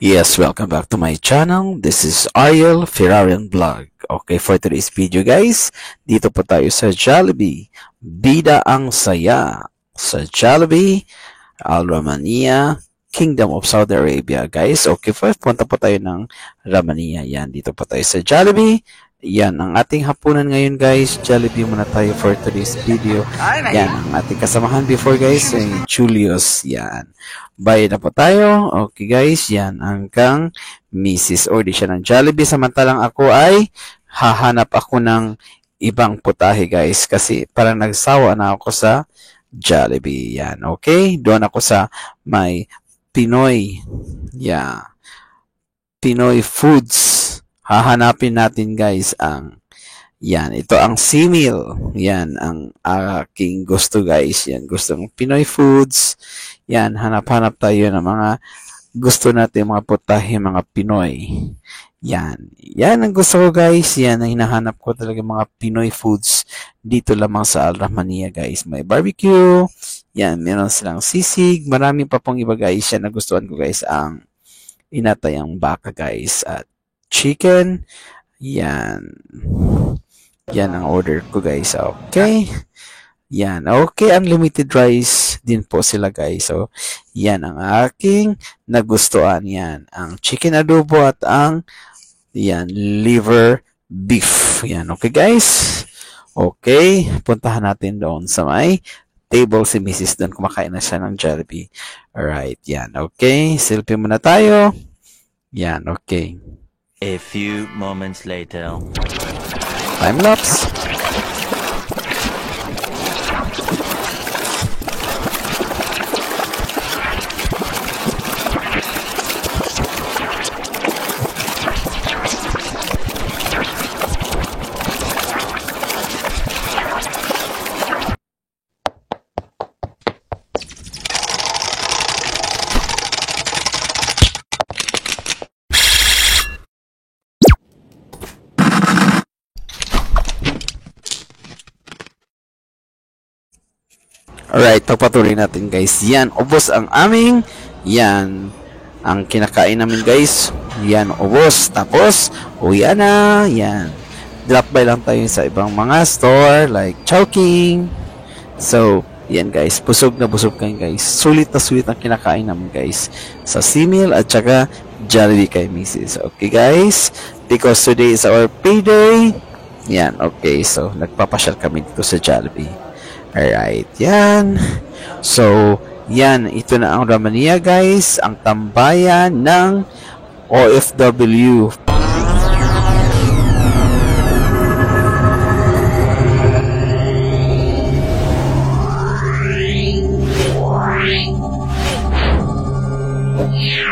Yes, welcome back to my channel. This is Ariel Ferrarian Vlog. Okay, for today's video guys, dito po tayo sa Jollibee. Bida ang saya sa Jollibee, Al Ramania, Kingdom of Saudi Arabia. Guys, okay, first punta po tayo ng Ramania. Yan, dito po tayo sa Jollibee. Yan, ang ating hapunan ngayon guys. Jollibee muna tayo for today's video. Yan, ang ating kasamahan before guys, ay Julius. Yan. Bayad na po tayo. Okay guys, yan hanggang Mrs. Order siya ng Jollibee. Samantalang ako ay hahanap ako ng ibang putahe guys. Kasi parang nagsawa na ako sa Jollibee. Yan, okay? Doon ako sa may Pinoy. Yeah. Pinoy foods. Hahanapin natin guys ang yan. Ito ang C-meal. Yan ang aking gusto guys. Yan, gustong Pinoy foods. Yan, hanap-hanap tayo ng mga gusto natin, mga putahe, mga Pinoy. Yan. Yan ang gusto ko guys. Yan ang hinahanap ko talaga, mga Pinoy foods dito lamang sa Al Rahmania guys. May barbecue. Yan, meron silang sisig. Marami pa pong iba guys. Yan, nagustuhan ko guys ang inatayang baka guys. At chicken. Yan. Yan ang order ko guys. Okay. Yan. Okay. Unlimited rice din po sila guys. So, yan ang aking nagustuhan. Yan. Ang chicken adobo at ang yan, liver beef. Yan. Okay guys. Okay. Puntahan natin doon sa may table si Mrs. Doon. Kumakain na siya ng Jollibee. Alright. Yan. Okay. Selfie muna tayo. Yan. Okay. A few moments later. Time lapse. Alright, pagpatuloy natin guys. Yan, ubos ang aming, yan, ang kinakain namin guys. Yan, ubos. Tapos, uwi na. Yan. Drop by lang tayo sa ibang mga store like Chowking. So, yan guys. Busog na busog kayo guys. Sulit na sulit ang kinakain namin guys. Sa C-meal at saka Jollibee kay Mrs. Okay guys. Because today is our payday. Yan, okay. So, nagpapasyal kami dito sa Jollibee. Alright, yan. So, yan. Ito na ang Ramania, guys. Ang tambayan ng OFW. Yeah.